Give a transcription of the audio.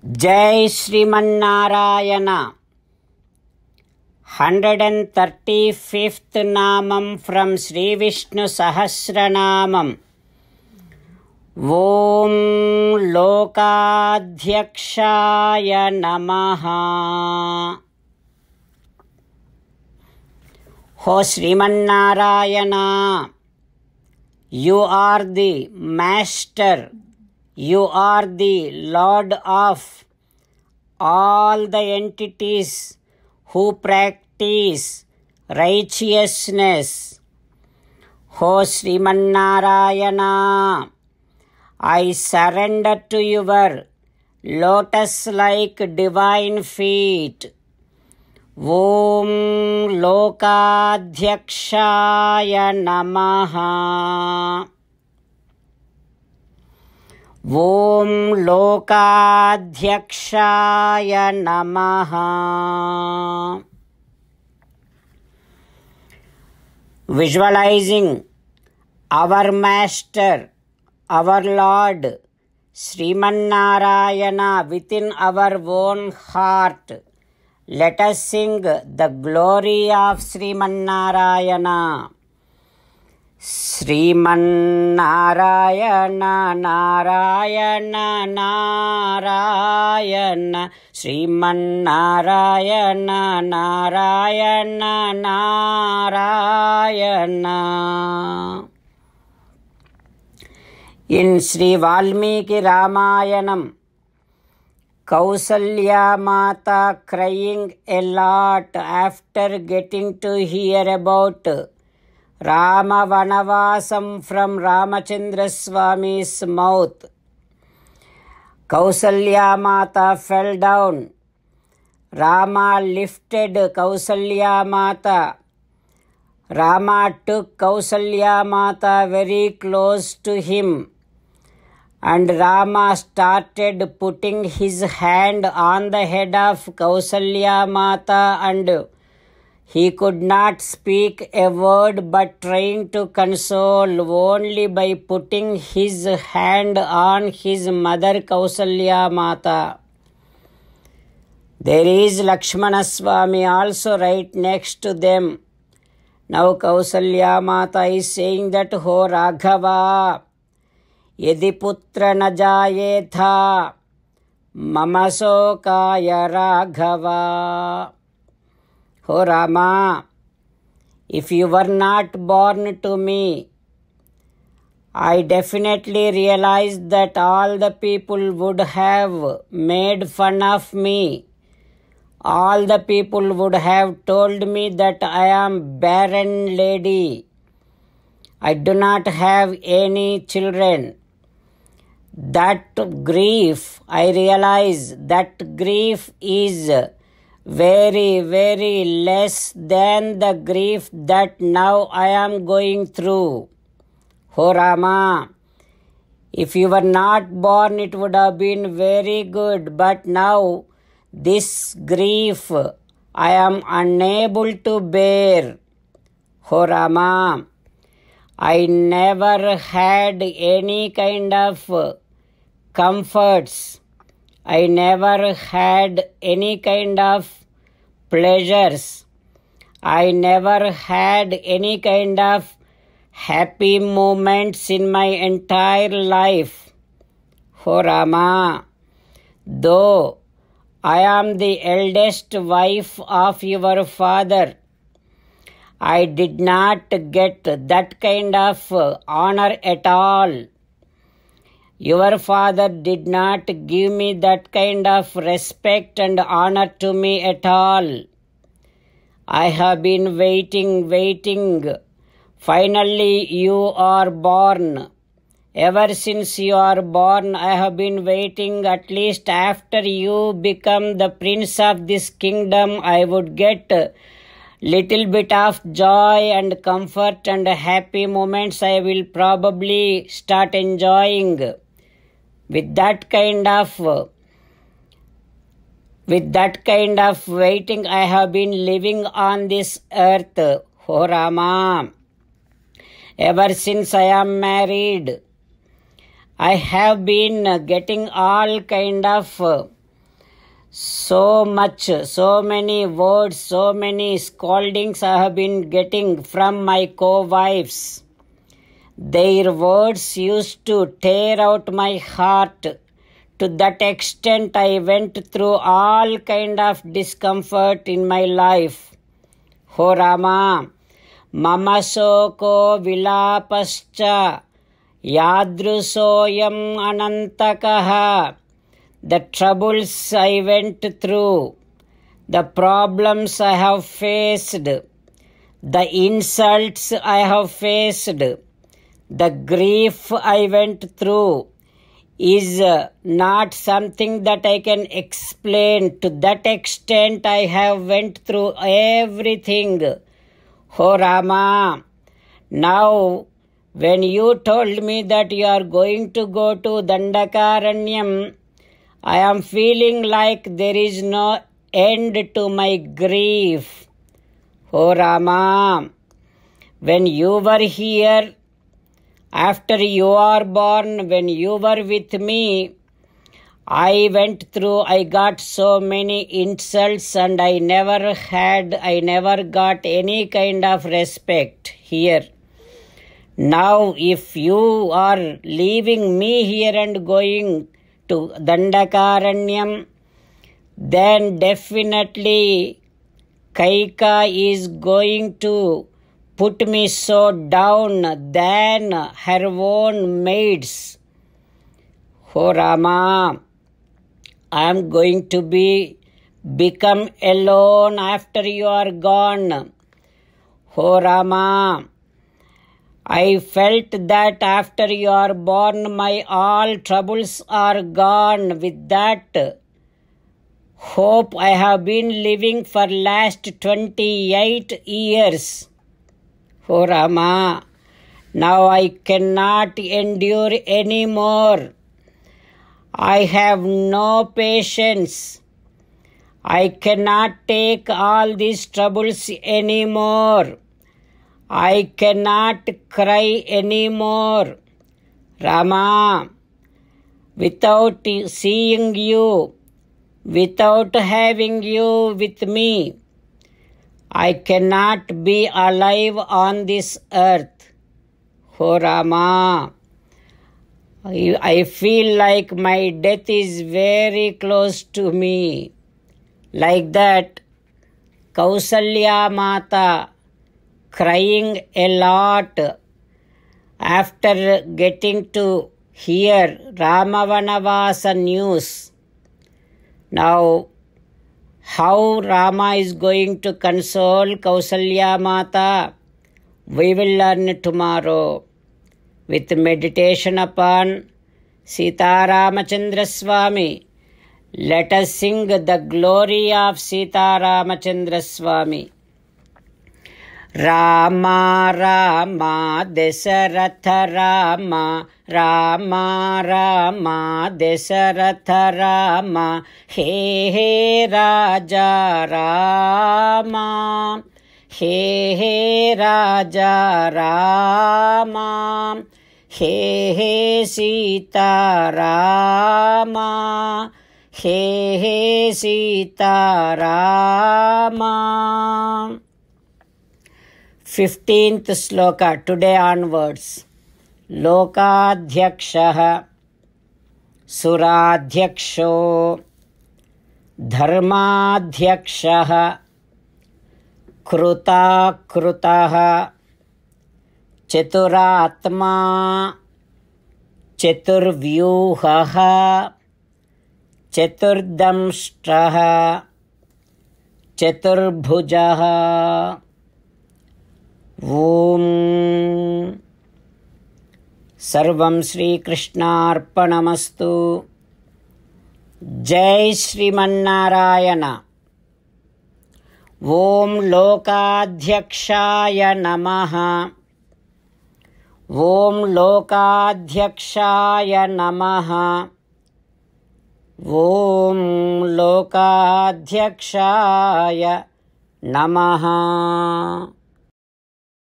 जय Sriman Narayana 135th नामम from Shri Vishnu सहस्रनामम। ओम लोकाध्यक्षाय नमः। हो Sriman Narayana, you are the master, you are the lord of all the entities who practice righteousness. Ho Srimannarayana, I surrender to your lotus-like divine feet. Om Lokadhyakshaya Namaha. Om Lokadhyakshaya Namaha. Visualizing our Master, our Lord, Srimannarayana within our own heart, let us sing the glory of Srimannarayana. Srimannarayana Narayana Narayana, Srimannarayana Narayana Narayana. In Sri Valmiki Ramayanam, Kausalya Mata crying a lot after getting to hear about Rama Vanavasam from Ramachandra Swami's mouth. Kausalya Mata fell down. Rama lifted Kausalya Mata. Rama took Kausalya Mata very close to him. And Rama started putting his hand on the head of Kausalya Mata, and he could not speak a word but trying to console only by putting his hand on his mother Kausalya Mata. There is Lakshmana Swami also right next to them. Now Kausalya Mata is saying that, Ho Raghava, यदि पुत्र न जाये था मम शोकाय राघवा. हो Rama, if you were not born to me, I definitely realized that all the people would have made fun of me. All the people would have told me that I am barren lady. I do not have any children. That grief, I realize that grief is very, very less than the grief that now I am going through. Ho Rama, if you were not born, it would have been very good, but now this grief I am unable to bear. Ho Rama, I never had any kind of comforts. I never had any kind of pleasures. I never had any kind of happy moments in my entire life. Ho Rama, though I am the eldest wife of your father, I did not get that kind of honor at all. Your father did not give me that kind of respect and honor to me at all. I have been waiting. Finally, you are born. Ever since you are born, I have been waiting. At least after you become the prince of this kingdom, I would get little bit of joy and comfort and happy moments I will probably start enjoying. With that kind of waiting, I have been living on this earth. Ho Rama, ever since I am married, I have been getting all kind of So much, so many words, so many scoldings I have been getting from my co-wives. Their words used to tear out my heart. To that extent, I went through all kind of discomfort in my life. Ho Rama, mama soko vilapascha yadrusoyam anantakaha. The troubles I went through, the problems I have faced, the insults I have faced, the grief I went through is not something that I can explain. To that extent I have went through everything. Oh Rama, now when you told me that you are going to go to Dandakaranyam, I am feeling like there is no end to my grief. Oh Rama, when you were here, after you are born, when you were with me, I got so many insults and I never got any kind of respect here. Now if you are leaving me here and going to Dandakaranyam, then definitely Kaika is going to put me so down than her own maids. Oh Rama, I am going to become alone after you are gone. Oh Rama, I felt that after you are born, my all troubles are gone. With that hope, I have been living for last 28 years. Oh Rama, now I cannot endure anymore. I have no patience. I cannot take all these troubles anymore. I cannot cry anymore. Rama, without seeing you, without having you with me, I cannot be alive on this earth. Oh Rama, I feel like my death is very close to me. Like that, Kausalya Mata crying a lot after getting to hear Ramavanavasa news. Now, how Rama is going to console Kausalya Mata, we will learn tomorrow with meditation upon Sita Ramachandra Swami. Let us sing the glory of Sita Ramachandra Swami. Rama Rama Dasaratha Rama, Rama Rama Dasaratha Rama, He He Raja Rama, He He Raja Rama, He He Sita Rama, He He Sita Rama. 15th sloka, today onwards. Lokadhyakshah Suradhyaksho Dharmadhyakshah Kruta Krutah Chaturatma Chaturvyuhah Chaturdamshtrah Chaturbhujah. Om Sarvam Shri Krishnarpanamastu. Jai Srimannarayana. Om Lokadhyakshaya Namaha. Om Lokadhyakshaya Namaha. Om Lokadhyakshaya Namaha.